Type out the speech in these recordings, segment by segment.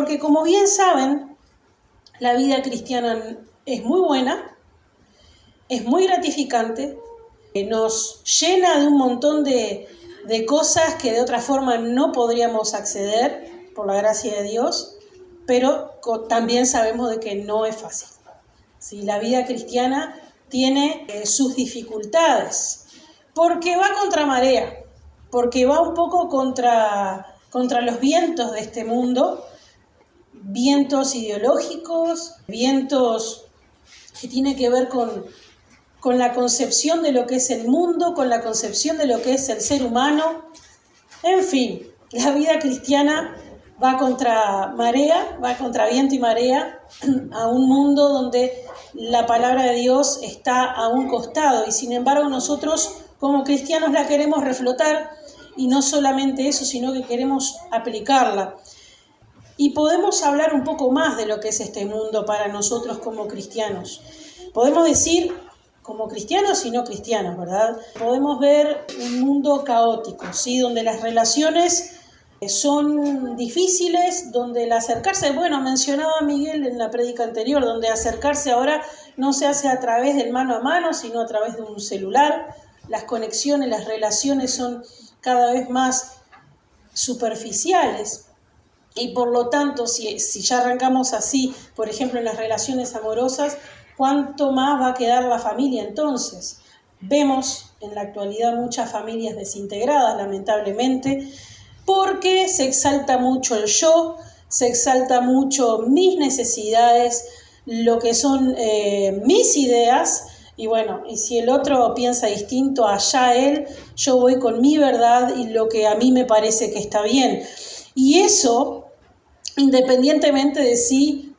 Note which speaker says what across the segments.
Speaker 1: Porque como bien saben, la vida cristiana es muy buena, es muy gratificante, nos llena de un montón de cosas que de otra forma no podríamos acceder, por la gracia de Dios, pero también sabemos de que no es fácil. ¿Sí? La vida cristiana tiene sus dificultades, porque va contra marea, porque va un poco contra los vientos de este mundo, vientos ideológicos, vientos que tienen que ver con la concepción de lo que es el mundo, con la concepción de lo que es el ser humano. En fin, la vida cristiana va contra marea, va contra viento y marea, a un mundo donde la palabra de Dios está a un costado y sin embargo nosotros como cristianos la queremos reflotar y no solamente eso, sino que queremos aplicarla. Y podemos hablar un poco más de lo que es este mundo para nosotros como cristianos. Podemos decir como cristianos y no cristianos, ¿verdad? Podemos ver un mundo caótico, ¿sí? Donde las relaciones son difíciles, donde el acercarse, bueno, mencionaba Miguel en la prédica anterior, donde acercarse ahora no se hace a través del mano a mano, sino a través de un celular. Las conexiones, las relaciones son cada vez más superficiales. Y por lo tanto, si ya arrancamos así, por ejemplo, en las relaciones amorosas, ¿cuánto más va a quedar la familia entonces? Vemos en la actualidad muchas familias desintegradas, lamentablemente, porque se exalta mucho el yo, se exalta mucho mis necesidades, lo que son mis ideas, y bueno, y si el otro piensa distinto, allá él, yo voy con mi verdad y lo que a mí me parece que está bien. Y eso, independientemente de si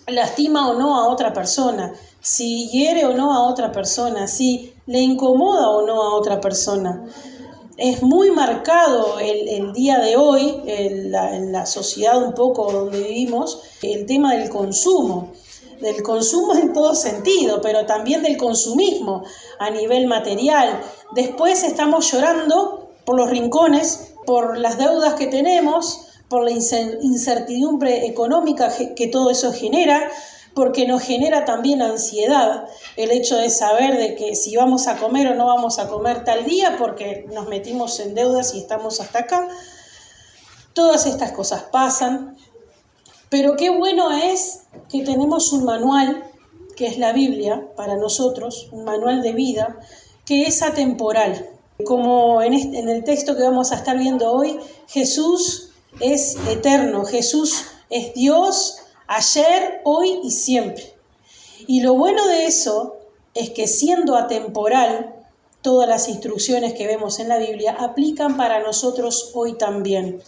Speaker 1: lastima o no a otra persona, si hiere o no a otra persona, si le incomoda o no a otra persona. Es muy marcado el día de hoy, en la sociedad un poco donde vivimos, el tema del consumo en todo sentido, pero también del consumismo a nivel material. Después estamos llorando por los rincones, por las deudas que tenemos, por la incertidumbre económica que todo eso genera, porque nos genera también ansiedad el hecho de saber de que si vamos a comer o no vamos a comer tal día porque nos metimos en deudas y estamos hasta acá. Todas estas cosas pasan, pero qué bueno es que tenemos un manual, que es la Biblia, para nosotros, un manual de vida, que es atemporal. Como en el texto que vamos a estar viendo hoy, Jesús es eterno, Jesús es Dios, ayer, hoy y siempre. Y lo bueno de eso es que siendo atemporal, todas las instrucciones que vemos en la Biblia aplican para nosotros hoy también.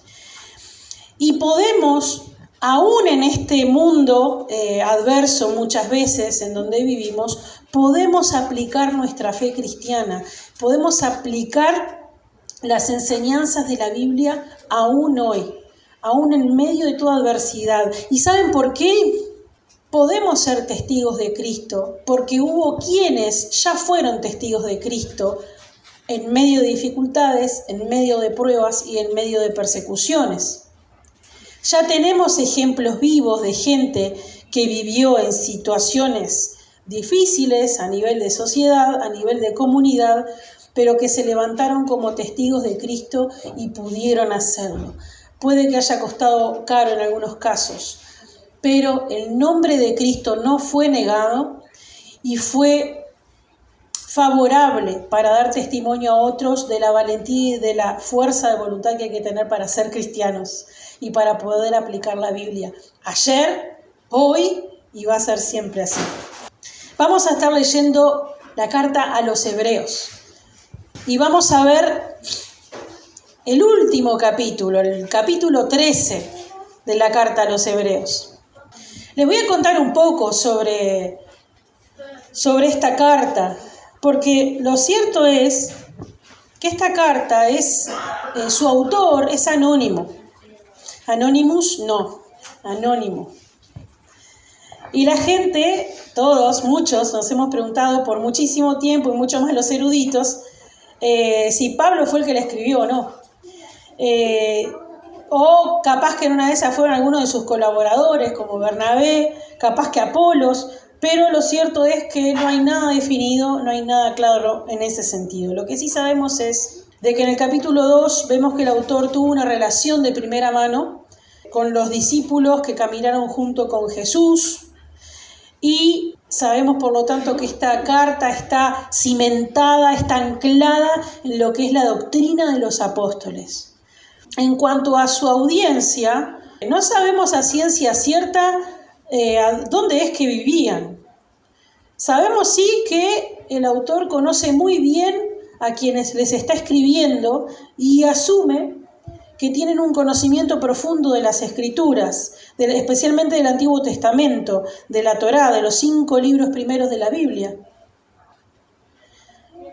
Speaker 1: Y podemos, aún en este mundo adverso muchas veces en donde vivimos, podemos aplicar nuestra fe cristiana, podemos aplicar las enseñanzas de la Biblia aún hoy, aún en medio de toda adversidad. ¿Y saben por qué? Podemos ser testigos de Cristo, porque hubo quienes ya fueron testigos de Cristo en medio de dificultades, en medio de pruebas y en medio de persecuciones. Ya tenemos ejemplos vivos de gente que vivió en situaciones difíciles a nivel de sociedad, a nivel de comunidad, pero que se levantaron como testigos de Cristo y pudieron hacerlo. Puede que haya costado caro en algunos casos, pero el nombre de Cristo no fue negado y fue favorable para dar testimonio a otros de la valentía y de la fuerza de voluntad que hay que tener para ser cristianos y para poder aplicar la Biblia. Ayer, hoy y va a ser siempre así. Vamos a estar leyendo la carta a los Hebreos y vamos a ver el último capítulo, el capítulo 13 de la carta a los Hebreos. Les voy a contar un poco sobre esta carta, porque lo cierto es que esta carta es, su autor es anónimo. Anonymous no, anónimo. Y la gente, todos, muchos, nos hemos preguntado por muchísimo tiempo, y mucho más los eruditos, si Pablo fue el que la escribió o no. o capaz que en una de esas fueron algunos de sus colaboradores, como Bernabé, capaz que Apolos, pero lo cierto es que no hay nada definido, no hay nada claro en ese sentido. Lo que sí sabemos es de que en el capítulo 2 vemos que el autor tuvo una relación de primera mano con los discípulos que caminaron junto con Jesús, y sabemos por lo tanto que esta carta está cimentada, está anclada en lo que es la doctrina de los apóstoles. En cuanto a su audiencia, no sabemos a ciencia cierta dónde es que vivían. Sabemos sí que el autor conoce muy bien a quienes les está escribiendo y asume que tienen un conocimiento profundo de las Escrituras, especialmente del Antiguo Testamento, de la Torá, de los 5 libros primeros de la Biblia.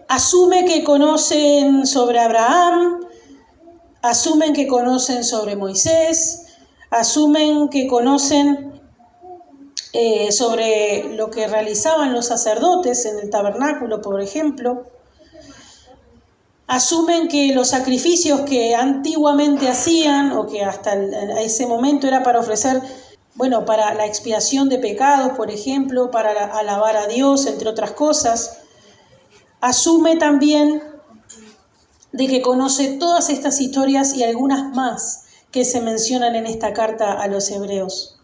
Speaker 1: Asume que conocen sobre Abraham, asumen que conocen sobre Moisés, asumen que conocen sobre lo que realizaban los sacerdotes en el tabernáculo, por ejemplo. Asumen que los sacrificios que antiguamente hacían, o que hasta ese momento era para ofrecer, para la expiación de pecados, por ejemplo, para alabar a Dios, entre otras cosas. Asume también de que conoce todas estas historias y algunas más que se mencionan en esta carta a los hebreos.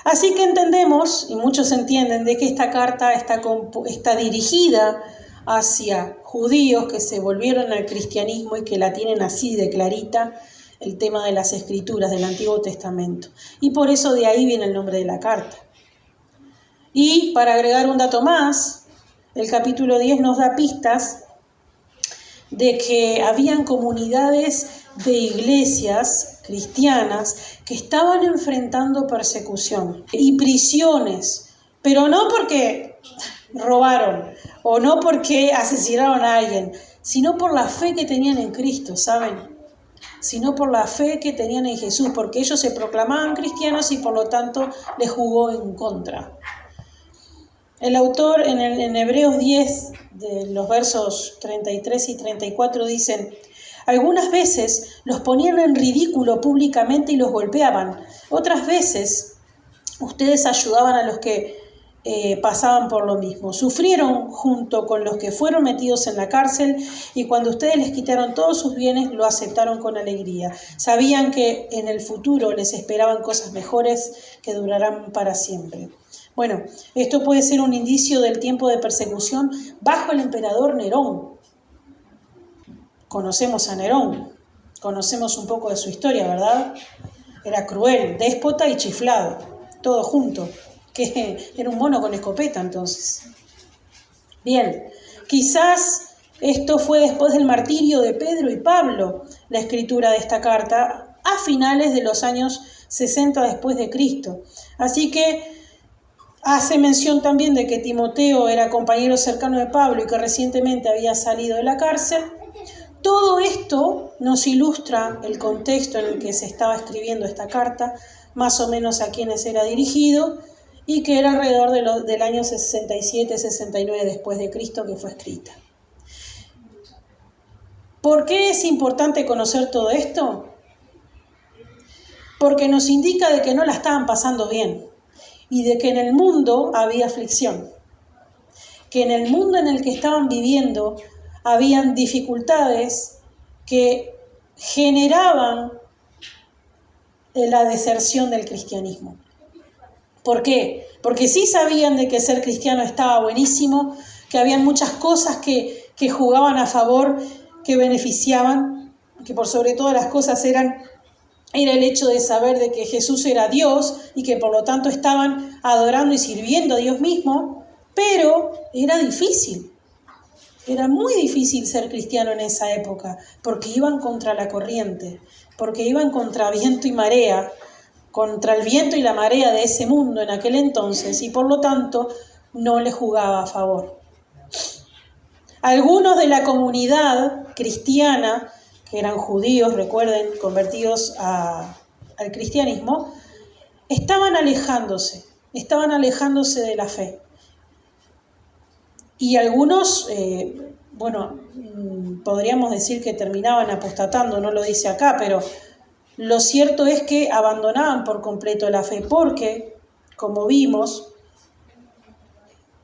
Speaker 1: Así que entendemos, y muchos entienden, de que esta carta está dirigida hacia judíos que se volvieron al cristianismo y que la tienen así de clarita, el tema de las Escrituras del Antiguo Testamento. Y por eso de ahí viene el nombre de la carta. Y para agregar un dato más, el capítulo 10 nos da pistas de que habían comunidades de iglesias cristianas que estaban enfrentando persecución y prisiones, pero no porque robaron o no porque asesinaron a alguien, sino por la fe que tenían en Cristo, ¿saben? Sino por la fe que tenían en Jesús, porque ellos se proclamaban cristianos y por lo tanto les jugó en contra. El autor en Hebreos 10, de los versos 33 y 34, dicen: algunas veces los ponían en ridículo públicamente y los golpeaban. Otras veces ustedes ayudaban a los que pasaban por lo mismo. Sufrieron junto con los que fueron metidos en la cárcel, y cuando ustedes les quitaron todos sus bienes, lo aceptaron con alegría. Sabían que en el futuro les esperaban cosas mejores que durarán para siempre. Bueno, esto puede ser un indicio del tiempo de persecución bajo el emperador Nerón. Conocemos a Nerón, conocemos un poco de su historia, ¿verdad? Era cruel, déspota y chiflado, todo junto, que era un mono con escopeta entonces. Bien, quizás esto fue después del martirio de Pedro y Pablo, la escritura de esta carta, a finales de los años 60 después de Cristo. Así que hace mención también de que Timoteo era compañero cercano de Pablo y que recientemente había salido de la cárcel. Todo esto nos ilustra el contexto en el que se estaba escribiendo esta carta, más o menos a quienes era dirigido, y que era alrededor del año 67-69 después de Cristo que fue escrita. ¿Por qué es importante conocer todo esto? Porque nos indica de que no la estaban pasando bien y de que en el mundo había aflicción, que en el mundo en el que estaban viviendo habían dificultades que generaban la deserción del cristianismo. ¿Por qué? Porque sí sabían de que ser cristiano estaba buenísimo, que habían muchas cosas que jugaban a favor, que beneficiaban, que por sobre todas las cosas era el hecho de saber de que Jesús era Dios y que por lo tanto estaban adorando y sirviendo a Dios mismo, pero era difícil. Era muy difícil ser cristiano en esa época, porque iban contra la corriente, porque iban contra viento y marea, contra el viento y la marea de ese mundo en aquel entonces, y por lo tanto no les jugaba a favor. Algunos de la comunidad cristiana, que eran judíos, recuerden, convertidos al cristianismo, estaban alejándose de la fe. Y algunos, podríamos decir que terminaban apostatando, no lo dice acá, pero Lo cierto es que abandonaban por completo la fe porque, como vimos,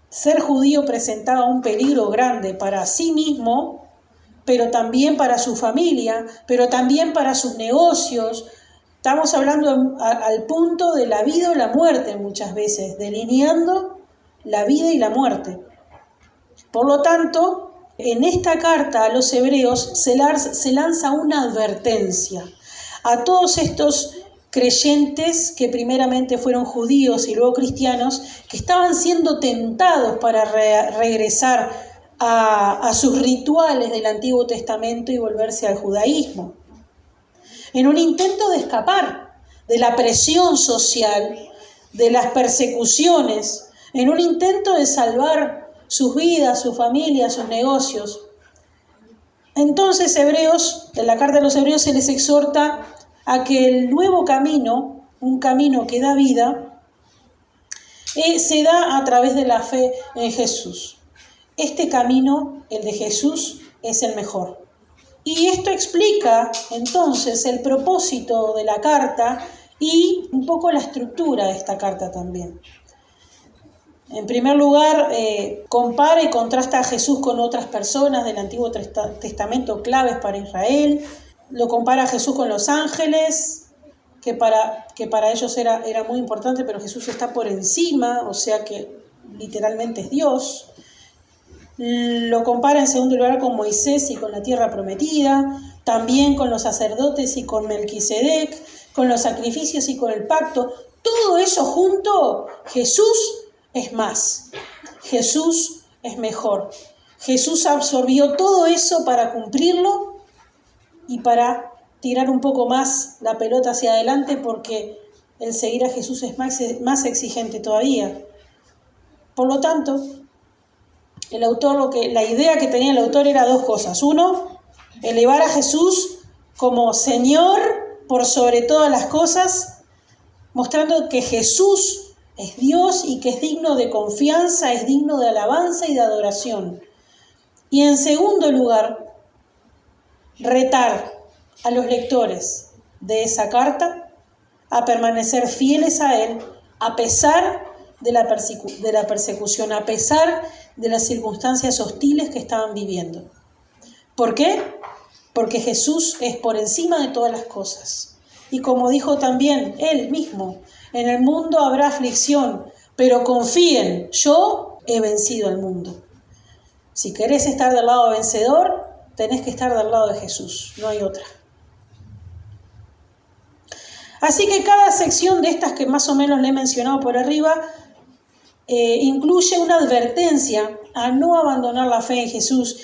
Speaker 1: ser judío presentaba un peligro grande para sí mismo, pero también para su familia, pero también para sus negocios. Estamos hablando al punto de la vida o la muerte muchas veces, delineando la vida y la muerte. Por lo tanto, en esta carta a los hebreos se lanza una advertencia a todos estos creyentes que primeramente fueron judíos y luego cristianos, que estaban siendo tentados para regresar a sus rituales del Antiguo Testamento y volverse al judaísmo, en un intento de escapar de la presión social, de las persecuciones, en un intento de salvar sus vidas, su familia, sus negocios. Entonces, en la carta de los Hebreos se les exhorta a que el nuevo camino, un camino que da vida, se da a través de la fe en Jesús. Este camino, el de Jesús, es el mejor. Y esto explica entonces el propósito de la carta y un poco la estructura de esta carta también. En primer lugar, compara y contrasta a Jesús con otras personas del Antiguo Testamento claves para Israel. Lo compara a Jesús con los ángeles, que para ellos era muy importante, pero Jesús está por encima, o sea que literalmente es Dios. Lo compara en segundo lugar con Moisés y con la tierra prometida, también con los sacerdotes y con Melquisedec, con los sacrificios y con el pacto. Todo eso junto, Jesús es más, Jesús es mejor. Jesús absorbió todo eso para cumplirlo y para tirar un poco más la pelota hacia adelante, porque el seguir a Jesús es más exigente todavía. Por lo tanto, la idea que tenía el autor era dos cosas. Uno, elevar a Jesús como Señor por sobre todas las cosas, mostrando que Jesús es Dios y que es digno de confianza, es digno de alabanza y de adoración. Y en segundo lugar, retar a los lectores de esa carta a permanecer fieles a Él a pesar de la persecución, a pesar de las circunstancias hostiles que estaban viviendo. ¿Por qué? Porque Jesús es por encima de todas las cosas. Y como dijo también Él mismo, en el mundo habrá aflicción, pero confíen, yo he vencido al mundo. Si querés estar del lado vencedor, tenés que estar del lado de Jesús, no hay otra. Así que cada sección de estas que más o menos le he mencionado por arriba incluye una advertencia a no abandonar la fe en Jesús.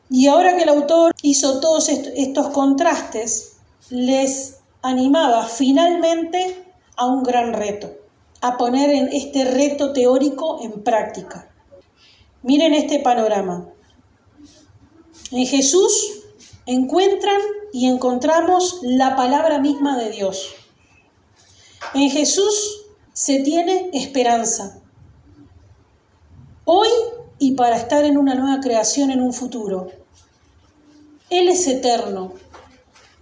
Speaker 1: Y ahora que el autor hizo todos estos contrastes, les animaba finalmente a un gran reto, a poner en este reto teórico en práctica. Miren este panorama. En Jesús encuentran y encontramos la palabra misma de Dios. En Jesús se tiene esperanza, hoy y para estar en una nueva creación en un futuro. Él es eterno,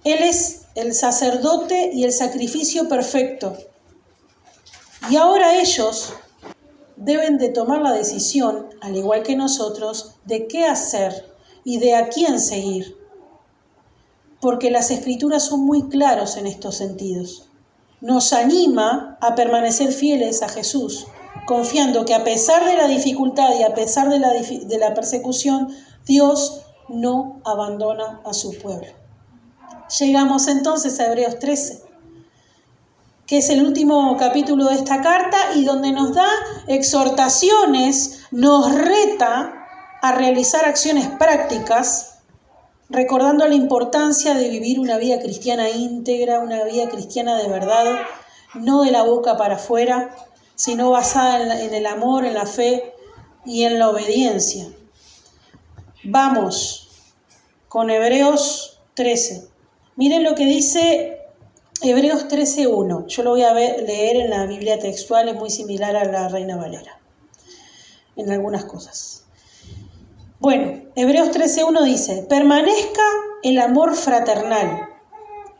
Speaker 1: Él es el sacerdote y el sacrificio perfecto. Y ahora ellos deben de tomar la decisión, al igual que nosotros, de qué hacer y de a quién seguir. Porque las Escrituras son muy claras en estos sentidos. Nos anima a permanecer fieles a Jesús, confiando que a pesar de la dificultad y a pesar de la persecución, Dios no abandona a su pueblo. Llegamos entonces a Hebreos 13, que es el último capítulo de esta carta y donde nos da exhortaciones, nos reta a realizar acciones prácticas, recordando la importancia de vivir una vida cristiana íntegra, una vida cristiana de verdad, no de la boca para afuera, sino basada en el amor, en la fe y en la obediencia. Vamos con Hebreos 13. Miren lo que dice Hebreos 13:1. Yo lo voy a leer en la Biblia textual, es muy similar a la Reina Valera en algunas cosas. Bueno, Hebreos 13:1 dice: permanezca el amor fraternal.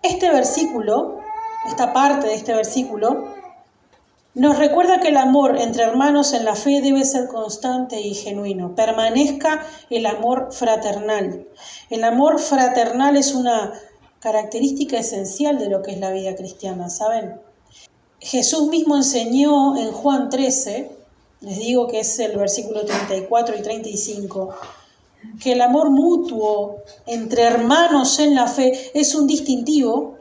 Speaker 1: Este versículo, esta parte de este versículo, nos recuerda que el amor entre hermanos en la fe debe ser constante y genuino. Permanezca el amor fraternal. El amor fraternal es una característica esencial de lo que es la vida cristiana, ¿saben? Jesús mismo enseñó en Juan 13, les digo que es el versículo 34 y 35, que el amor mutuo entre hermanos en la fe es un distintivo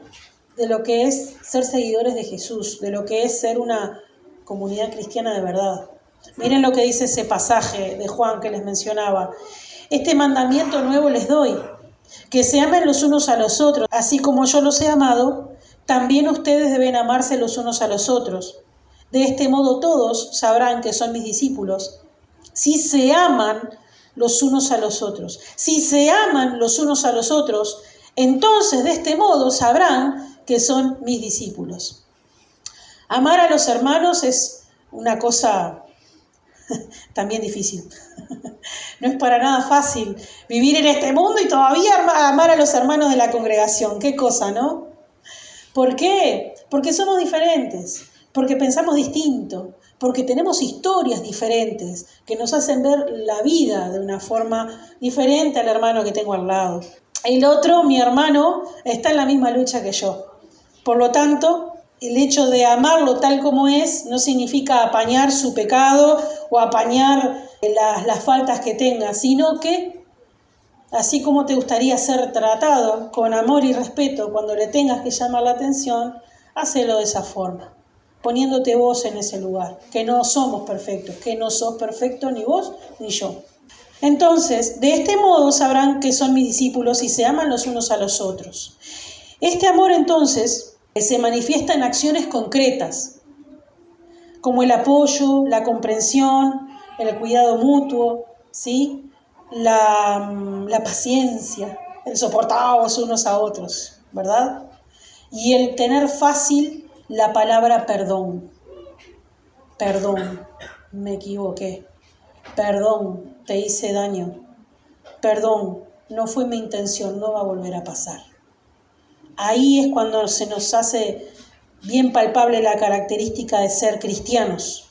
Speaker 1: de lo que es ser seguidores de Jesús, de lo que es ser una comunidad cristiana de verdad. Miren lo que dice ese pasaje de Juan que les mencionaba. Este mandamiento nuevo les doy, que se amen los unos a los otros, así como yo los he amado, también ustedes deben amarse los unos a los otros. De este modo todos sabrán que son mis discípulos, si se aman los unos a los otros. Si se aman los unos a los otros, entonces de este modo sabrán que son mis discípulos. Amar a los hermanos es una cosa también difícil. No es para nada fácil vivir en este mundo y todavía amar a los hermanos de la congregación. Qué cosa, ¿no? ¿Por qué? Porque somos diferentes, porque pensamos distinto, porque tenemos historias diferentes que nos hacen ver la vida de una forma diferente al hermano que tengo al lado. El otro, mi hermano, está en la misma lucha que yo. Por lo tanto, el hecho de amarlo tal como es no significa apañar su pecado o apañar las faltas que tenga, sino que, así como te gustaría ser tratado con amor y respeto cuando le tengas que llamar la atención, hacelo de esa forma, poniéndote vos en ese lugar, que no somos perfectos, que no sos perfecto ni vos ni yo. Entonces, de este modo sabrán que son mis discípulos y se aman los unos a los otros. Este amor, entonces, se manifiesta en acciones concretas, como el apoyo, la comprensión, el cuidado mutuo, ¿sí? La paciencia, el soportarnos unos a otros, ¿verdad? Y el tener fácil la palabra perdón. Perdón, me equivoqué. Perdón, te hice daño. Perdón, no fue mi intención, no va a volver a pasar. Ahí es cuando se nos hace bien palpable la característica de ser cristianos.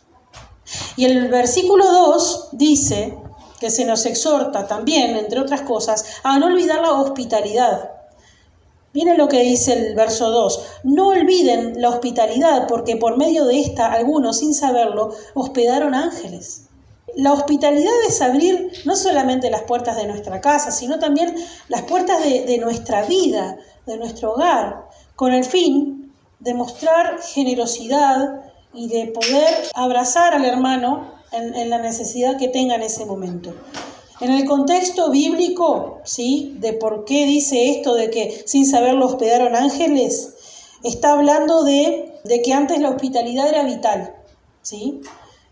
Speaker 1: Y el versículo 2 dice que se nos exhorta también, entre otras cosas, a no olvidar la hospitalidad. Miren lo que dice el verso 2. No olviden la hospitalidad, porque por medio de esta, algunos, sin saberlo, hospedaron ángeles. La hospitalidad es abrir no solamente las puertas de nuestra casa, sino también las puertas de nuestra vida, de nuestro hogar, con el fin de mostrar generosidad y de poder abrazar al hermano en la necesidad que tenga en ese momento. En el contexto bíblico, ¿sí?, de por qué dice esto de que sin saberlo hospedaron ángeles, está hablando de que antes la hospitalidad era vital, ¿sí?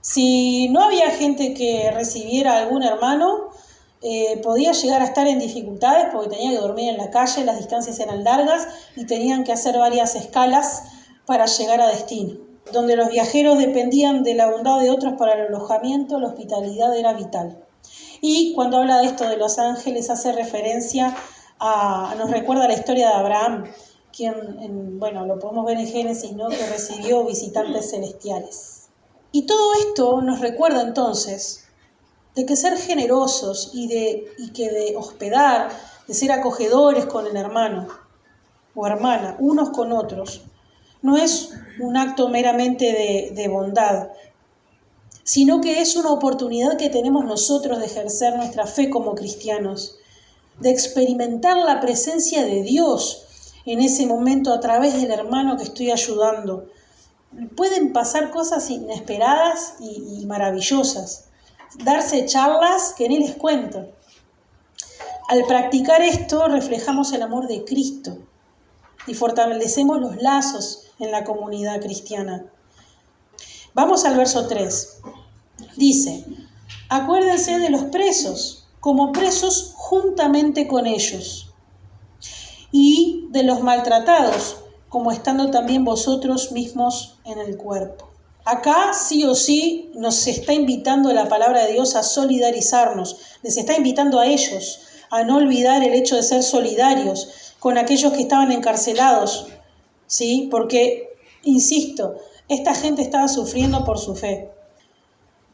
Speaker 1: Si no había gente que recibiera a algún hermano, podía llegar a estar en dificultades porque tenía que dormir en la calle, las distancias eran largas y tenían que hacer varias escalas para llegar a destino. Donde los viajeros dependían de la bondad de otros para el alojamiento, la hospitalidad era vital. Y cuando habla de esto de los ángeles hace referencia nos recuerda la historia de Abraham, quien, lo podemos ver en Génesis, ¿no?, que recibió visitantes celestiales. Y todo esto nos recuerda entonces de que ser generosos y que de hospedar, de ser acogedores con el hermano o hermana, unos con otros, no es un acto meramente de bondad, sino que es una oportunidad que tenemos nosotros de ejercer nuestra fe como cristianos, de experimentar la presencia de Dios en ese momento a través del hermano que estoy ayudando. Pueden pasar cosas inesperadas y maravillosas, darse charlas que ni les cuento. Al practicar esto reflejamos el amor de Cristo y fortalecemos los lazos en la comunidad cristiana. Vamos al verso 3. Dice: acuérdense de los presos, como presos juntamente con ellos, y de los maltratados, como estando también vosotros mismos en el cuerpo. Acá sí o sí nos está invitando la palabra de Dios a solidarizarnos, les está invitando a ellos a no olvidar el hecho de ser solidarios con aquellos que estaban encarcelados, ¿sí? Porque, insisto, esta gente estaba sufriendo por su fe.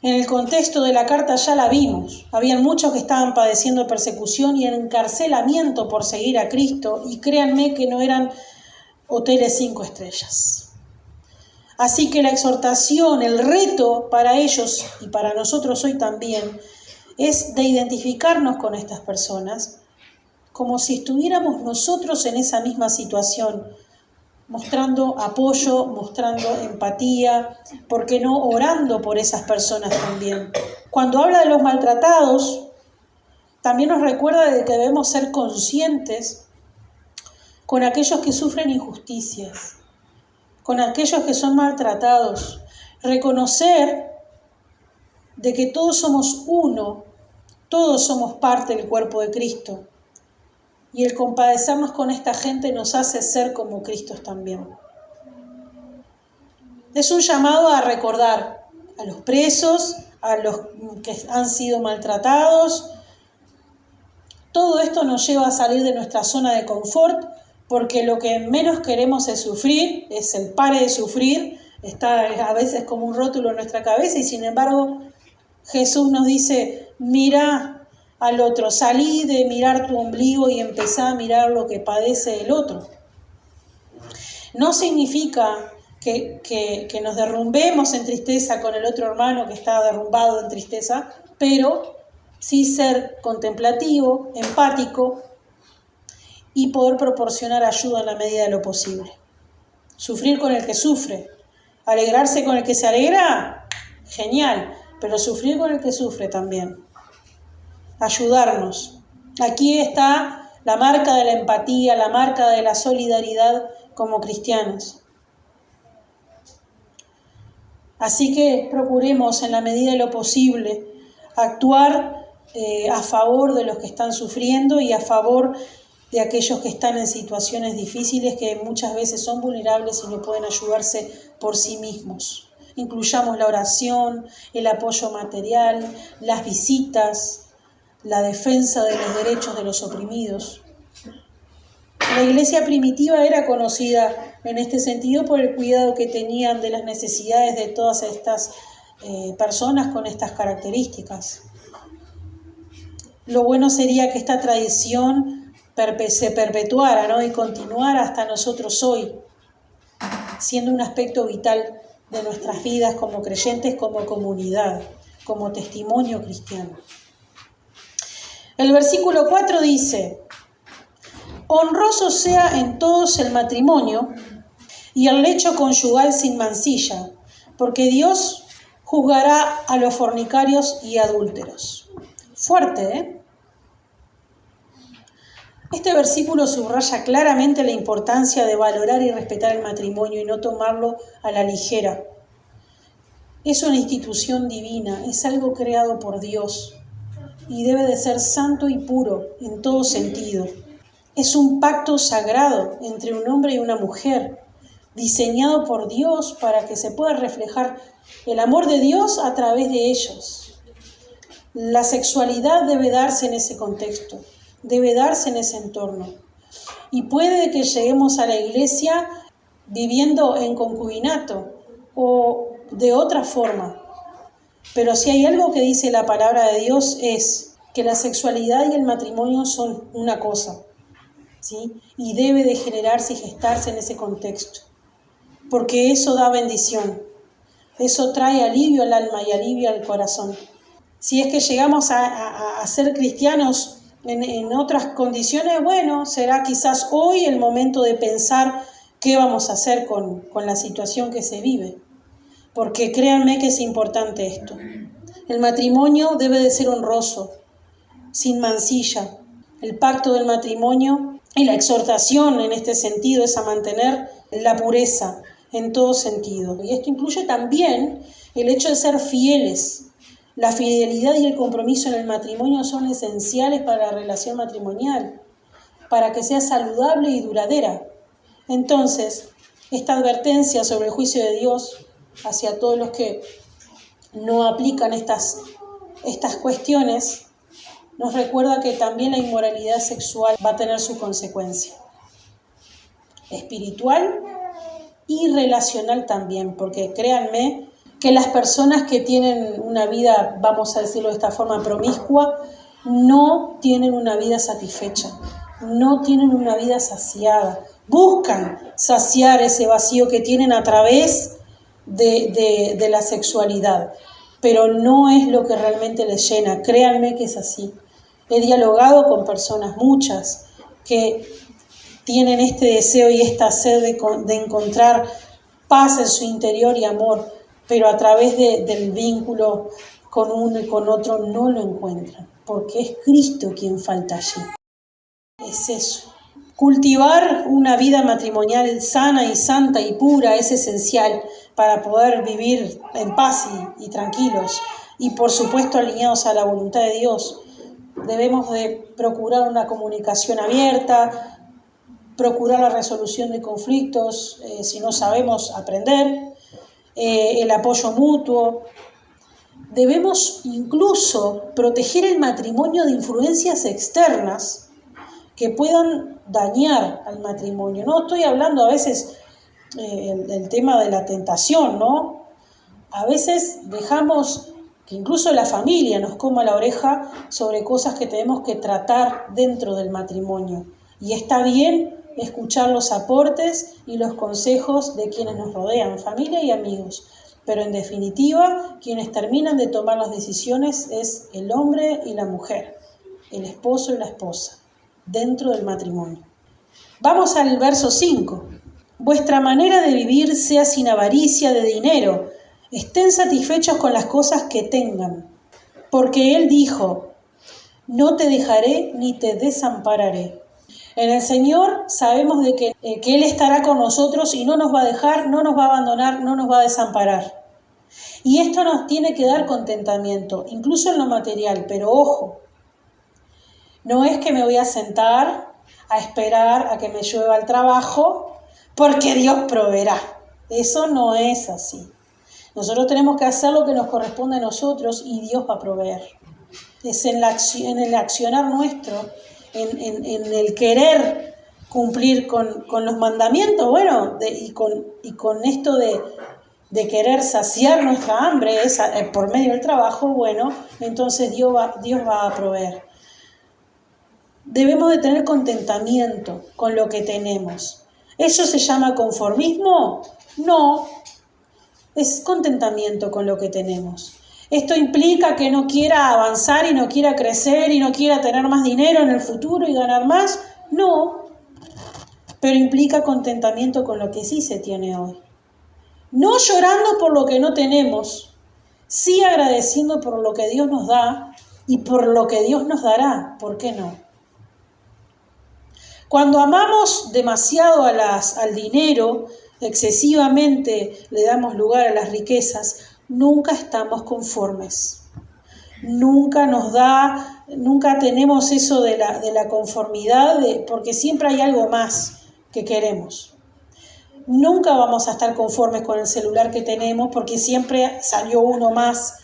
Speaker 1: En el contexto de la carta ya la vimos. Habían muchos que estaban padeciendo persecución y encarcelamiento por seguir a Cristo, y créanme que no eran hoteles 5 estrellas. Así que la exhortación, el reto para ellos y para nosotros hoy también, es de identificarnos con estas personas como si estuviéramos nosotros en esa misma situación, mostrando apoyo, mostrando empatía, ¿por qué no orando por esas personas también? Cuando habla de los maltratados, también nos recuerda de que debemos ser conscientes con aquellos que sufren injusticias, con aquellos que son maltratados, reconocer de que todos somos uno, todos somos parte del cuerpo de Cristo. Y el compadecernos con esta gente nos hace ser como Cristo también. Es un llamado a recordar a los presos, a los que han sido maltratados. Todo esto nos lleva a salir de nuestra zona de confort, porque lo que menos queremos es sufrir, es el pare de sufrir, está a veces como un rótulo en nuestra cabeza, y sin embargo Jesús nos dice, mira al otro, salí de mirar tu ombligo y empezá a mirar lo que padece el otro. No significa que nos derrumbemos en tristeza con el otro hermano que está derrumbado en tristeza, pero sí ser contemplativo, empático y poder proporcionar ayuda en la medida de lo posible. Sufrir con el que sufre, alegrarse con el que se alegra, genial, pero sufrir con el que sufre también. Ayudarnos. Aquí está la marca de la empatía, la marca de la solidaridad como cristianos. Así que procuremos en la medida de lo posible actuar a favor de los que están sufriendo y a favor de aquellos que están en situaciones difíciles, que muchas veces son vulnerables y no pueden ayudarse por sí mismos. Incluyamos la oración, el apoyo material, las visitas, la defensa de los derechos de los oprimidos. La iglesia primitiva era conocida en este sentido por el cuidado que tenían de las necesidades de todas estas personas con estas características. Lo bueno sería que esta tradición se perpetuara, ¿no? Y continuara hasta nosotros hoy, siendo un aspecto vital de nuestras vidas como creyentes, como comunidad, como testimonio cristiano. El versículo 4 dice, honroso sea en todos el matrimonio y el lecho conyugal sin mancilla, porque Dios juzgará a los fornicarios y adúlteros. Fuerte, ¿eh? Este versículo subraya claramente la importancia de valorar y respetar el matrimonio y no tomarlo a la ligera. Es una institución divina, es algo creado por Dios y debe de ser santo y puro en todo sentido. Es un pacto sagrado entre un hombre y una mujer, diseñado por Dios para que se pueda reflejar el amor de Dios a través de ellos. La sexualidad debe darse en ese contexto, debe darse en ese entorno. Y puede que lleguemos a la iglesia viviendo en concubinato o de otra forma. Pero si hay algo que dice la palabra de Dios es que la sexualidad y el matrimonio son una cosa, ¿sí? Y debe de generarse y gestarse en ese contexto, porque eso da bendición, eso trae alivio al alma y alivio al corazón. Si es que llegamos a ser cristianos en otras condiciones, bueno, será quizás hoy el momento de pensar qué vamos a hacer con la situación que se vive, porque créanme que es importante esto. El matrimonio debe de ser honroso, sin mancilla. El pacto del matrimonio y la exhortación en este sentido es a mantener la pureza en todo sentido. Y esto incluye también el hecho de ser fieles. La fidelidad y el compromiso en el matrimonio son esenciales para la relación matrimonial, para que sea saludable y duradera. Entonces, esta advertencia sobre el juicio de Dios hacia todos los que no aplican estas cuestiones nos recuerda que también la inmoralidad sexual va a tener su consecuencia espiritual y relacional también, porque créanme que las personas que tienen una vida, vamos a decirlo de esta forma, promiscua, no tienen una vida satisfecha, no tienen una vida saciada, buscan saciar ese vacío que tienen a través de la sexualidad, pero no es lo que realmente les llena, créanme que es así. He dialogado con personas, muchas, que tienen este deseo y esta sed de encontrar paz en su interior y amor, pero a través del vínculo con uno y con otro no lo encuentran, porque es Cristo quien falta allí. Es eso. Cultivar una vida matrimonial sana y santa y pura es esencial para poder vivir en paz y tranquilos, y por supuesto alineados a la voluntad de Dios. Debemos de procurar una comunicación abierta, procurar la resolución de conflictos, si no sabemos aprender, el apoyo mutuo. Debemos incluso proteger el matrimonio de influencias externas que puedan dañar al matrimonio. No estoy hablando a veces el tema de la tentación, ¿no? A veces dejamos que incluso la familia nos coma la oreja sobre cosas que tenemos que tratar dentro del matrimonio. Y está bien escuchar los aportes y los consejos de quienes nos rodean, familia y amigos. Pero en definitiva, quienes terminan de tomar las decisiones es el hombre y la mujer, el esposo y la esposa, dentro del matrimonio. Vamos al verso 5. Vuestra manera de vivir sea sin avaricia de dinero. Estén satisfechos con las cosas que tengan. Porque Él dijo, no te dejaré ni te desampararé. En el Señor sabemos de que Él estará con nosotros y no nos va a dejar, no nos va a abandonar, no nos va a desamparar. Y esto nos tiene que dar contentamiento, incluso en lo material, pero ojo, no es que me voy a sentar a esperar a que me llueva el trabajo porque Dios proveerá. Eso no es así. Nosotros tenemos que hacer lo que nos corresponde a nosotros y Dios va a proveer. Es en el accionar nuestro, en el querer cumplir con los mandamientos, bueno, y con esto de querer saciar nuestra hambre por medio del trabajo, bueno, entonces Dios va a proveer. Debemos de tener contentamiento con lo que tenemos. ¿Eso se llama conformismo? No, es contentamiento con lo que tenemos. ¿Esto implica que no quiera avanzar y no quiera crecer y no quiera tener más dinero en el futuro y ganar más? No, pero implica contentamiento con lo que sí se tiene hoy. No llorando por lo que no tenemos, sí agradeciendo por lo que Dios nos da y por lo que Dios nos dará. ¿Por qué no? Cuando amamos demasiado al dinero, excesivamente le damos lugar a las riquezas, nunca estamos conformes. Nunca tenemos eso de la conformidad, porque siempre hay algo más que queremos. Nunca vamos a estar conformes con el celular que tenemos porque siempre salió uno más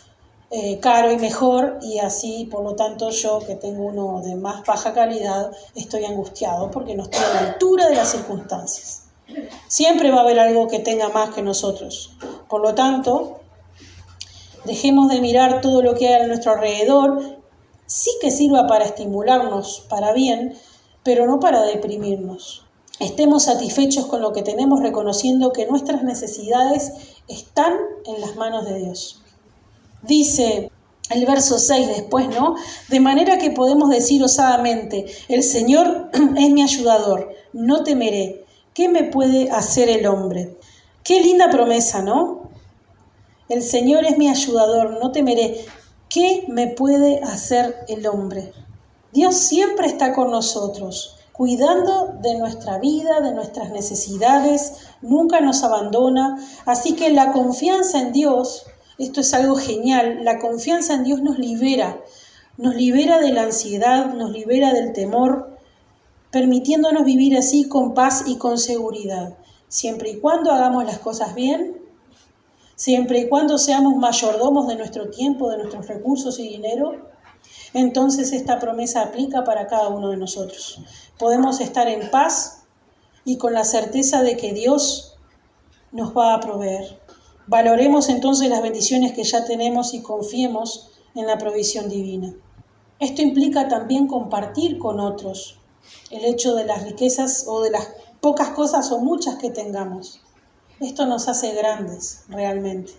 Speaker 1: caro y mejor, y así, por lo tanto, yo que tengo uno de más baja calidad, estoy angustiado porque no estoy a la altura de las circunstancias. Siempre va a haber algo que tenga más que nosotros. Por lo tanto, dejemos de mirar todo lo que hay a nuestro alrededor, sí que sirva para estimularnos para bien, pero no para deprimirnos. Estemos satisfechos con lo que tenemos, reconociendo que nuestras necesidades están en las manos de Dios. Dice el verso 6 después, ¿no? De manera que podemos decir osadamente, el Señor es mi ayudador, no temeré. ¿Qué me puede hacer el hombre? Qué linda promesa, ¿no? El Señor es mi ayudador, no temeré. ¿Qué me puede hacer el hombre? Dios siempre está con nosotros, cuidando de nuestra vida, de nuestras necesidades, nunca nos abandona. Así que la confianza en Dios, esto es algo genial, la confianza en Dios nos libera de la ansiedad, nos libera del temor, permitiéndonos vivir así con paz y con seguridad, siempre y cuando hagamos las cosas bien, siempre y cuando seamos mayordomos de nuestro tiempo, de nuestros recursos y dinero, entonces esta promesa aplica para cada uno de nosotros. Podemos estar en paz y con la certeza de que Dios nos va a proveer. Valoremos entonces las bendiciones que ya tenemos y confiemos en la provisión divina. Esto implica también compartir con otros el hecho de las riquezas o de las pocas cosas o muchas que tengamos. Esto nos hace grandes realmente.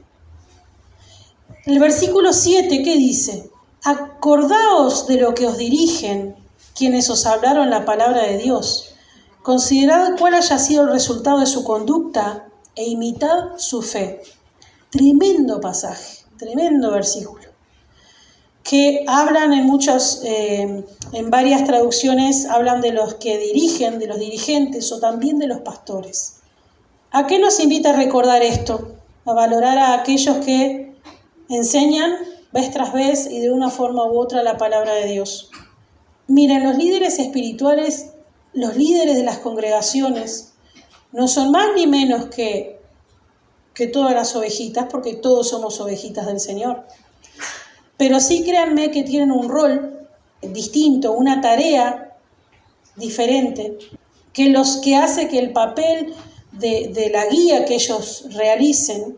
Speaker 1: El versículo 7, ¿qué dice? Acordaos de lo que os dirigen quienes os hablaron la palabra de Dios. Considerad cuál haya sido el resultado de su conducta e imitad su fe. Tremendo pasaje, tremendo versículo, que hablan en varias traducciones, hablan de los que dirigen, de los dirigentes o también de los pastores. ¿A qué nos invita a recordar esto? A valorar a aquellos que enseñan vez tras vez y de una forma u otra la palabra de Dios. Miren, los líderes espirituales, los líderes de las congregaciones, no son más ni menos que todas las ovejitas, porque todos somos ovejitas del Señor. Pero sí créanme que tienen un rol distinto, una tarea diferente, que hace que el papel de la guía que ellos realicen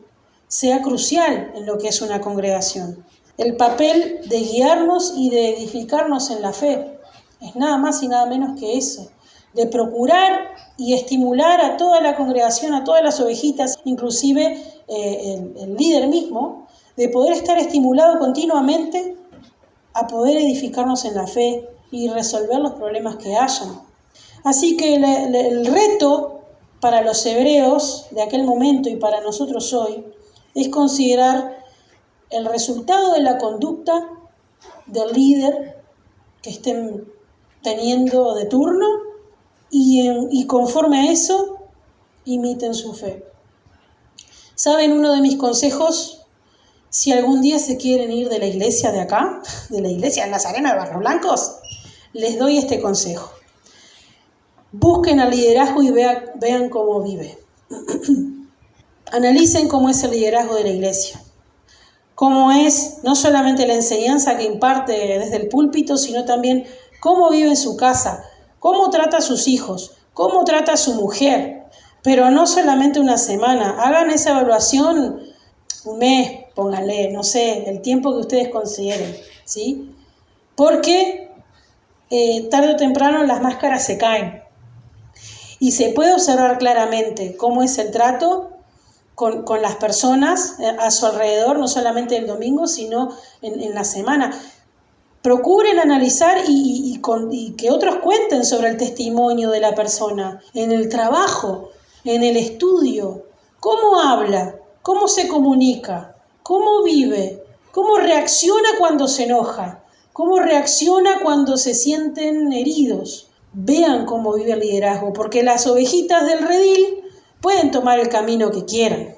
Speaker 1: sea crucial en lo que es una congregación. El papel de guiarnos y de edificarnos en la fe es nada más y nada menos que eso, de procurar y estimular a toda la congregación, a todas las ovejitas, inclusive el líder mismo, de poder estar estimulado continuamente a poder edificarnos en la fe y resolver los problemas que hayan. Así que el reto para los hebreos de aquel momento y para nosotros hoy es considerar el resultado de la conducta del que estén teniendo de turno y conforme a eso imiten su fe. ¿Saben uno de mis consejos? Si algún día se quieren ir de la iglesia de acá, de la iglesia Nazarena de Barros Blancos, les doy este consejo. Busquen al liderazgo y vean cómo vive. Analicen cómo es el liderazgo de la iglesia. Cómo es no solamente la enseñanza que imparte desde el púlpito, sino también cómo vive en su casa, cómo trata a sus hijos, cómo trata a su mujer. Pero no solamente una semana, hagan esa evaluación un mes, pónganle, no sé, el tiempo que ustedes consideren, ¿sí? Porque tarde o temprano las máscaras se caen. Y se puede observar claramente cómo es el trato con las personas a su alrededor, no solamente el domingo, sino en la semana. Procuren analizar y que otros cuenten sobre el testimonio de la persona, en el trabajo, en el estudio, cómo habla, cómo se comunica, cómo vive, cómo reacciona cuando se enoja, cómo reacciona cuando se sienten heridos. Vean cómo vive el liderazgo, porque las ovejitas del redil pueden tomar el camino que quieran,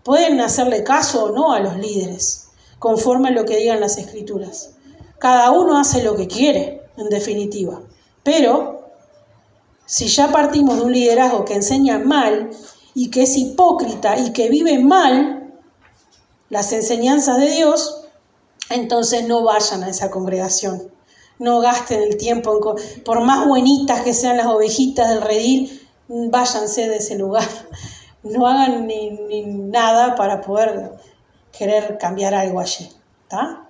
Speaker 1: pueden hacerle caso o no a los líderes, conforme a lo que digan las escrituras. Cada uno hace lo que quiere, en definitiva. Pero si ya partimos de un liderazgo que enseña mal y que es hipócrita y que vive mal las enseñanzas de Dios, entonces no vayan a esa congregación. No gasten el tiempo, por más buenitas que sean las ovejitas del redil, váyanse de ese lugar. No hagan ni nada para poder querer cambiar algo allí, ¿está?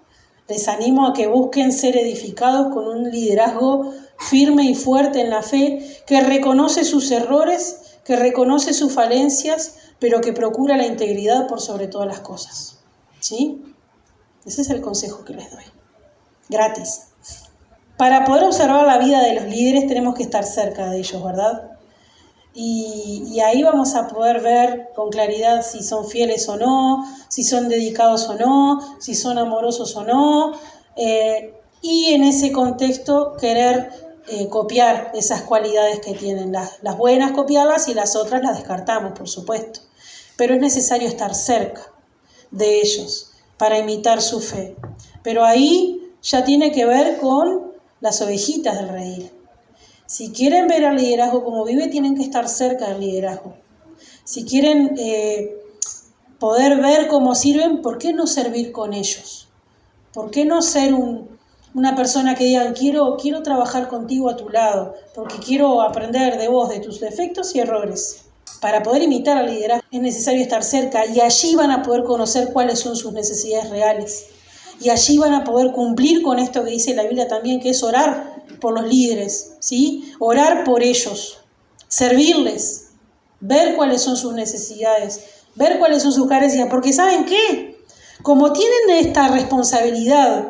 Speaker 1: Les animo a que busquen ser edificados con un liderazgo firme y fuerte en la fe, que reconoce sus errores, que reconoce sus falencias, pero que procura la integridad por sobre todas las cosas. ¿Sí? Ese es el consejo que les doy. Gratis. Para poder observar la vida de los líderes tenemos que estar cerca de ellos, ¿verdad? Y ahí vamos a poder ver con claridad si son fieles o no, si son dedicados o no, si son amorosos o no, y en ese contexto querer copiar esas cualidades que tienen. Las buenas copiarlas y las otras las descartamos, por supuesto. Pero es necesario estar cerca de ellos para imitar su fe. Pero ahí ya tiene que ver con las ovejitas del redil. Si quieren ver al liderazgo como vive, tienen que estar cerca del liderazgo. Si quieren poder ver cómo sirven, ¿por qué no servir con ellos? ¿Por qué no ser un Una persona que diga, quiero trabajar contigo a tu lado, porque quiero aprender de vos, de tus defectos y errores. Para poder imitar al liderazgo es necesario estar cerca y allí van a poder conocer cuáles son sus necesidades reales. Y allí van a poder cumplir con esto que dice la Biblia también, que es orar por los líderes, ¿sí? Orar por ellos, servirles, ver cuáles son sus necesidades, ver cuáles son sus carencias, porque ¿saben qué? Como tienen esta responsabilidad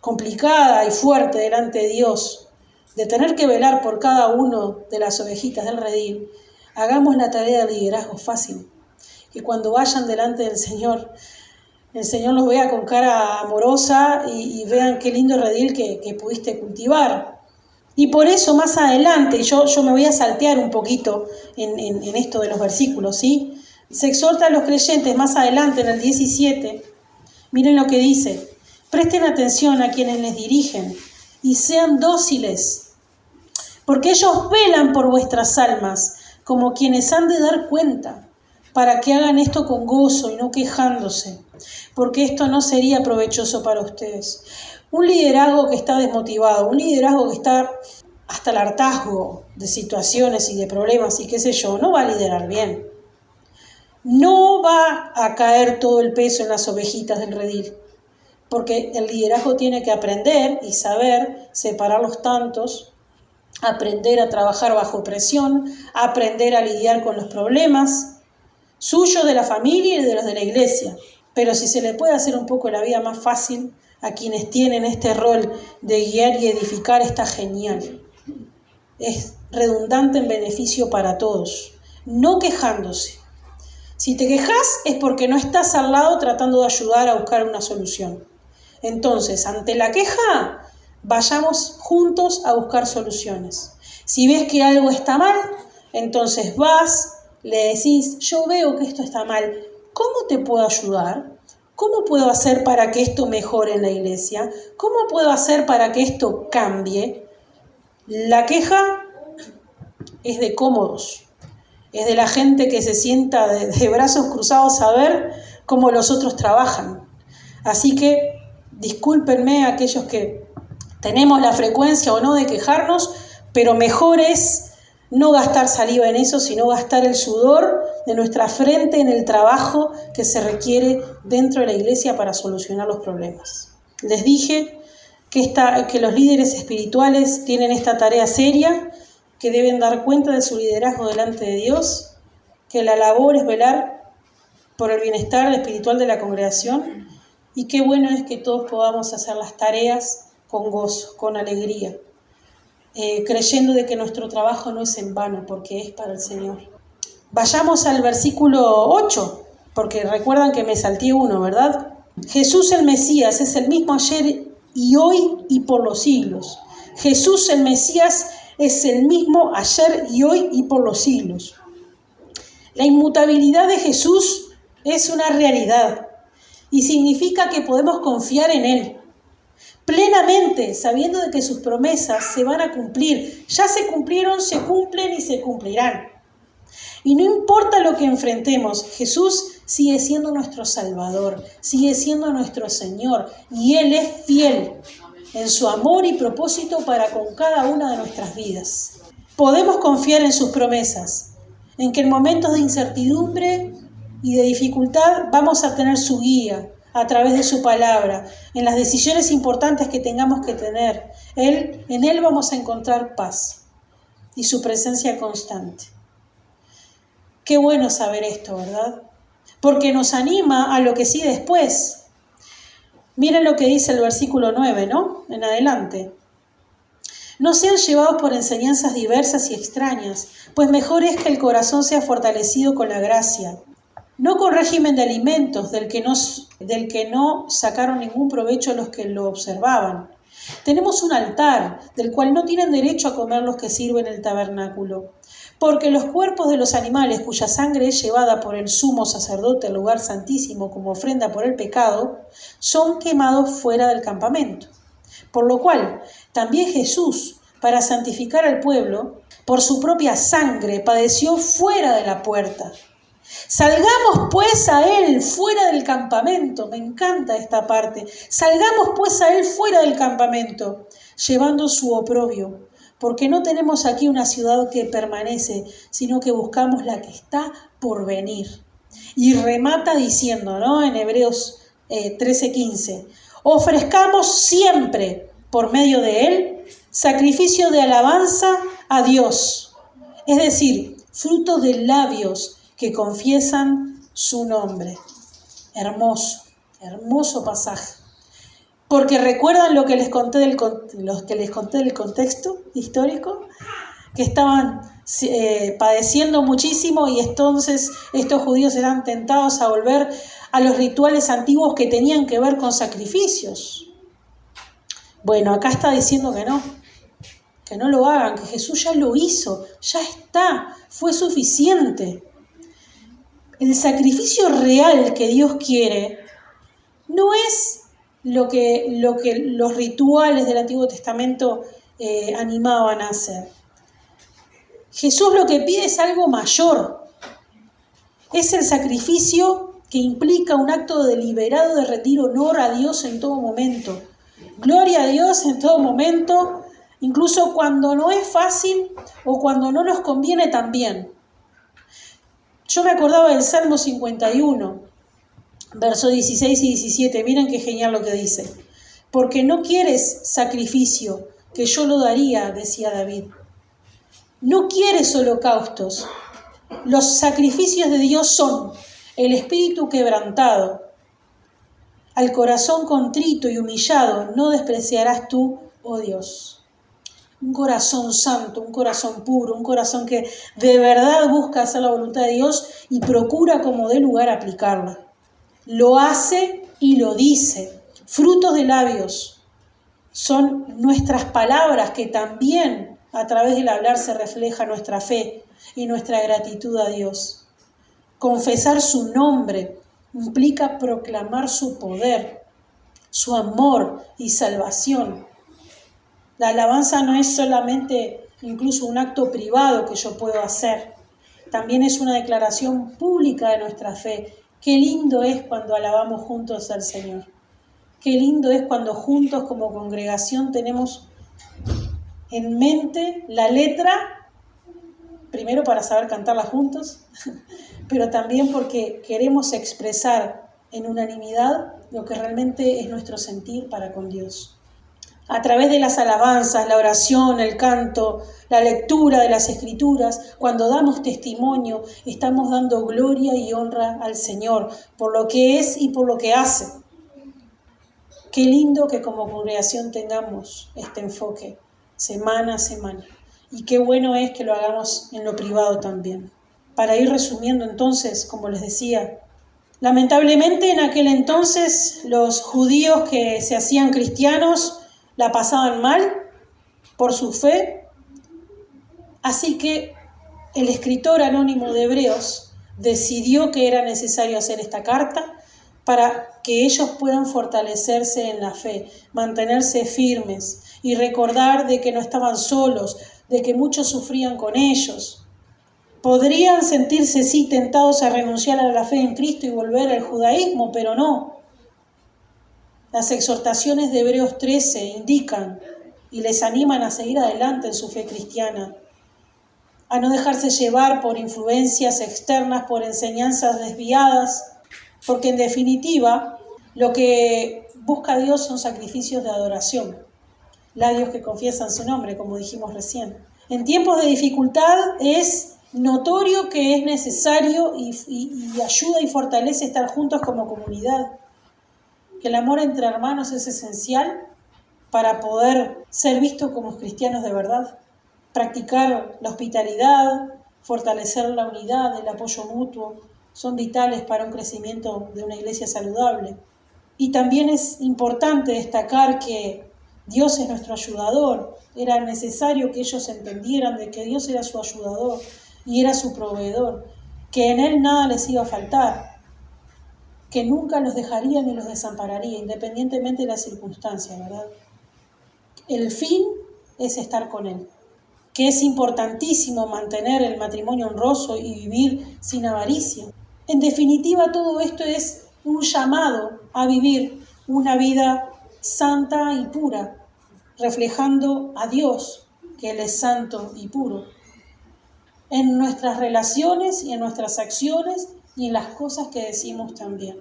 Speaker 1: complicada y fuerte delante de Dios, de tener que velar por cada uno de las ovejitas del redil, hagamos la tarea del liderazgo fácil, que cuando vayan delante del Señor, el Señor los vea con cara amorosa y vean qué lindo redil que pudiste cultivar. Y por eso más adelante, yo me voy a saltear un poquito en esto de los versículos, ¿sí? Se exhorta a los creyentes más adelante en el 17, miren lo que dice: presten atención a quienes les dirigen y sean dóciles, porque ellos velan por vuestras almas, como quienes han de dar cuenta, para que hagan esto con gozo y no quejándose, porque esto no sería provechoso para ustedes. Un liderazgo que está desmotivado, un liderazgo que está hasta el hartazgo de situaciones y de problemas y qué sé yo, no va a liderar bien. No va a caer todo el peso en las ovejitas del redil, porque el liderazgo tiene que aprender y saber separar los tantos, aprender a trabajar bajo presión, aprender a lidiar con los problemas suyos, de la familia y de los de la iglesia. Pero si se le puede hacer un poco la vida más fácil a quienes tienen este rol de guiar y edificar, está genial. Es redundante en beneficio para todos, no quejándose. Si te quejas es porque no estás al lado tratando de ayudar a buscar una solución. Entonces, ante la queja, vayamos juntos a buscar soluciones. Si ves que algo está mal, entonces vas, le decís, yo veo que esto está mal, ¿cómo te puedo ayudar? ¿Cómo puedo hacer para que esto mejore en la iglesia? ¿Cómo puedo hacer para que esto cambie? La queja es de cómodos, es de la gente que se sienta de brazos cruzados a ver cómo los otros trabajan. Así que discúlpenme a aquellos que tenemos la frecuencia o no de quejarnos, pero mejor es no gastar saliva en eso, sino gastar el sudor de nuestra frente en el trabajo que se requiere dentro de la iglesia para solucionar los problemas. Les dije que los líderes espirituales tienen esta tarea seria, que deben dar cuenta de su liderazgo delante de Dios, que la labor es velar por el bienestar espiritual de la congregación, y qué bueno es que todos podamos hacer las tareas con gozo, con alegría, creyendo de que nuestro trabajo no es en vano, porque es para el Señor. Vayamos al versículo 8, porque recuerdan que me salté uno, ¿verdad? Jesús el Mesías es el mismo ayer y hoy y por los siglos. Jesús el Mesías es el mismo ayer y hoy y por los siglos. La inmutabilidad de Jesús es una realidad y significa que podemos confiar en Él plenamente, sabiendo de que sus promesas se van a cumplir. Ya se cumplieron, se cumplen y se cumplirán. Y no importa lo que enfrentemos, Jesús sigue siendo nuestro Salvador, sigue siendo nuestro Señor, y Él es fiel en su amor y propósito para con cada una de nuestras vidas. Podemos confiar en sus promesas, en que en momentos de incertidumbre y de dificultad vamos a tener su guía a través de su palabra, en las decisiones importantes que tengamos que tener. En Él vamos a encontrar paz y su presencia constante. Qué bueno saber esto, ¿verdad? Porque nos anima a lo que sigue después. Miren lo que dice el versículo 9, ¿no? En adelante. No sean llevados por enseñanzas diversas y extrañas, pues mejor es que el corazón sea fortalecido con la gracia, no con régimen de alimentos del que no sacaron ningún provecho los que lo observaban. Tenemos un altar del cual no tienen derecho a comer los que sirven el tabernáculo, porque los cuerpos de los animales cuya sangre es llevada por el sumo sacerdote al lugar santísimo como ofrenda por el pecado, son quemados fuera del campamento. Por lo cual, también Jesús, para santificar al pueblo, por su propia sangre padeció fuera de la puerta. Salgamos pues a él fuera del campamento. Me encanta esta parte. Salgamos pues a él fuera del campamento, llevando su oprobio, porque no tenemos aquí una ciudad que permanece, sino que buscamos la que está por venir. Y remata diciendo, ¿no? En Hebreos 13:15, ofrezcamos siempre por medio de él sacrificio de alabanza a Dios, es decir, fruto de labios que confiesan su nombre. Hermoso, hermoso pasaje. Porque recuerdan lo que les conté del contexto histórico, que estaban padeciendo muchísimo y entonces estos judíos eran tentados a volver a los rituales antiguos que tenían que ver con sacrificios. Bueno, acá está diciendo que no lo hagan, que Jesús ya lo hizo, ya está, fue suficiente. El sacrificio real que Dios quiere no es lo que los rituales del Antiguo Testamento animaban a hacer. Jesús lo que pide es algo mayor. Es el sacrificio que implica un acto deliberado de rendir honor a Dios en todo momento. Gloria a Dios en todo momento, incluso cuando no es fácil o cuando no nos conviene tan bien. Yo me acordaba del Salmo 51, versos 16 y 17. Miren qué genial lo que dice. Porque no quieres sacrificio, que yo lo daría, decía David. No quieres holocaustos. Los sacrificios de Dios son el espíritu quebrantado. Al corazón contrito y humillado no despreciarás tú, oh Dios. Un corazón santo, un corazón puro, un corazón que de verdad busca hacer la voluntad de Dios y procura como dé lugar aplicarla. Lo hace y lo dice. Frutos de labios son nuestras palabras que también a través del hablar se refleja nuestra fe y nuestra gratitud a Dios. Confesar su nombre implica proclamar su poder, su amor y salvación. La alabanza no es solamente incluso un acto privado que yo puedo hacer, también es una declaración pública de nuestra fe. Qué lindo es cuando alabamos juntos al Señor. Qué lindo es cuando juntos como congregación tenemos en mente la letra, primero para saber cantarla juntos, pero también porque queremos expresar en unanimidad lo que realmente es nuestro sentir para con Dios. A través de las alabanzas, la oración, el canto, la lectura de las Escrituras, cuando damos testimonio, estamos dando gloria y honra al Señor por lo que es y por lo que hace. Qué lindo que como congregación tengamos este enfoque semana a semana. Y qué bueno es que lo hagamos en lo privado también. Para ir resumiendo entonces, como les decía, lamentablemente en aquel entonces los judíos que se hacían cristianos la pasaban mal por su fe, así que el escritor anónimo de Hebreos decidió que era necesario hacer esta carta para que ellos puedan fortalecerse en la fe, mantenerse firmes y recordar de que no estaban solos, de que muchos sufrían con ellos. Podrían sentirse, sí, tentados a renunciar a la fe en Cristo y volver al judaísmo, pero no. Las exhortaciones de Hebreos 13 indican y les animan a seguir adelante en su fe cristiana, a no dejarse llevar por influencias externas, por enseñanzas desviadas, porque en definitiva lo que busca Dios son sacrificios de adoración, labios que confiesan su nombre, como dijimos recién. En tiempos de dificultad es notorio que es necesario y ayuda y fortalece estar juntos como comunidad. Que el amor entre hermanos es esencial para poder ser vistos como cristianos de verdad. Practicar la hospitalidad, fortalecer la unidad, el apoyo mutuo, son vitales para un crecimiento de una iglesia saludable. Y también es importante destacar que Dios es nuestro ayudador. Era necesario que ellos entendieran de que Dios era su ayudador y era su proveedor, que en Él nada les iba a faltar, que nunca los dejaría ni los desampararía, independientemente de las circunstancias, ¿verdad? El fin es estar con Él. que es importantísimo mantener el matrimonio honroso y vivir sin avaricia. En definitiva, todo esto es un llamado a vivir una vida santa y pura, reflejando a Dios, que Él es santo y puro, en nuestras relaciones y en nuestras acciones y en las cosas que decimos también.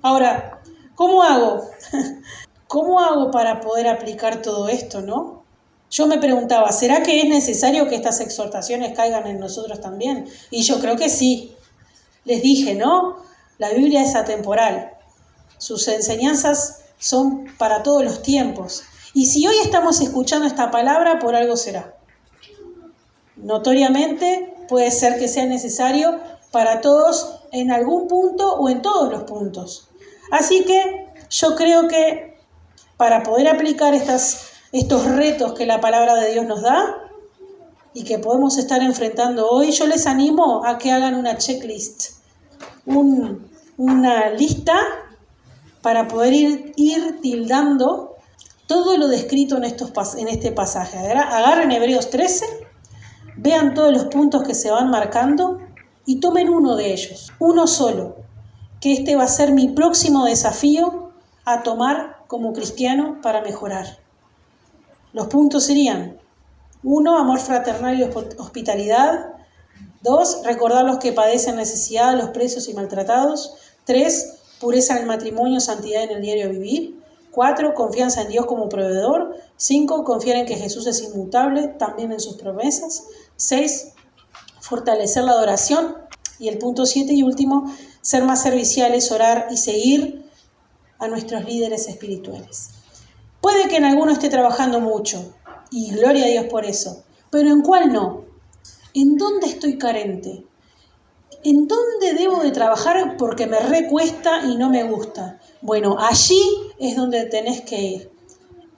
Speaker 1: Ahora, ¿cómo hago? ¿Cómo hago para poder aplicar todo esto, no? Yo me preguntaba, ¿será que es necesario que estas exhortaciones caigan en nosotros también? Y yo creo que sí. Les dije, ¿no? La Biblia es atemporal. Sus enseñanzas son para todos los tiempos. Y si hoy estamos escuchando esta palabra, por algo será. Notoriamente puede ser que sea necesario para todos en algún punto o en todos los puntos. Así que yo creo que para poder aplicar estos retos que la palabra de Dios nos da y que podemos estar enfrentando hoy, yo les animo a que hagan una checklist, una lista para poder ir tildando todo lo descrito en este pasaje. Agarren Hebreos 13, vean todos los puntos que se van marcando y tomen uno de ellos, uno solo, que este va a ser mi próximo desafío a tomar como cristiano para mejorar. Los puntos serían: 1, amor fraternal y hospitalidad. 2, recordar los que padecen necesidad, los presos y maltratados. 3, pureza en el matrimonio, santidad en el diario vivir. 4, confianza en Dios como proveedor. 5, confiar en que Jesús es inmutable, también en sus promesas. 6, fortalecer la adoración. Y el punto 7 y último, ser más serviciales, orar y seguir a nuestros líderes espirituales. Puede que en alguno esté trabajando mucho, y gloria a Dios por eso, pero ¿en cuál no? ¿En dónde estoy carente? ¿En dónde debo de trabajar porque me recuesta y no me gusta? Bueno, allí es donde tenés que ir.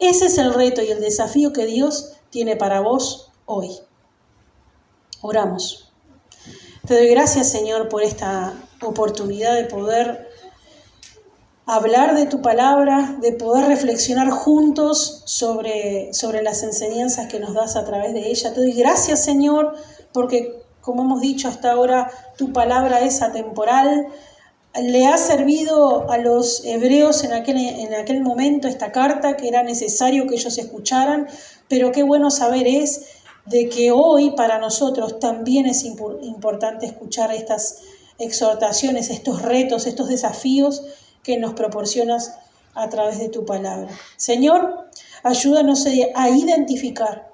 Speaker 1: Ese es el reto y el desafío que Dios tiene para vos hoy. Oramos. Te doy gracias, Señor, por esta oportunidad de poder hablar de tu palabra, de poder reflexionar juntos sobre las enseñanzas que nos das a través de ella. Te doy gracias, Señor, porque, como hemos dicho hasta ahora, tu palabra es atemporal. Le ha servido a los hebreos en aquel momento esta carta, que era necesario que ellos escucharan, pero qué bueno saber es de que hoy para nosotros también es importante escuchar estas exhortaciones, estos retos, estos desafíos que nos proporcionas a través de tu palabra. Señor, ayúdanos a identificar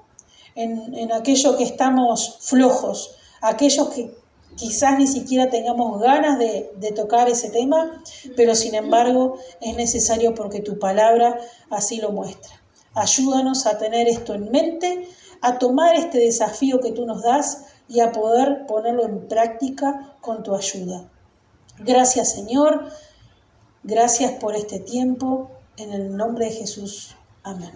Speaker 1: en aquello que estamos flojos, aquellos que quizás ni siquiera tengamos ganas de tocar ese tema, pero sin embargo es necesario porque tu palabra así lo muestra. Ayúdanos a tener esto en mente, a tomar este desafío que tú nos das y a poder ponerlo en práctica con tu ayuda. Gracias, Señor. Gracias por este tiempo. En el nombre de Jesús. Amén.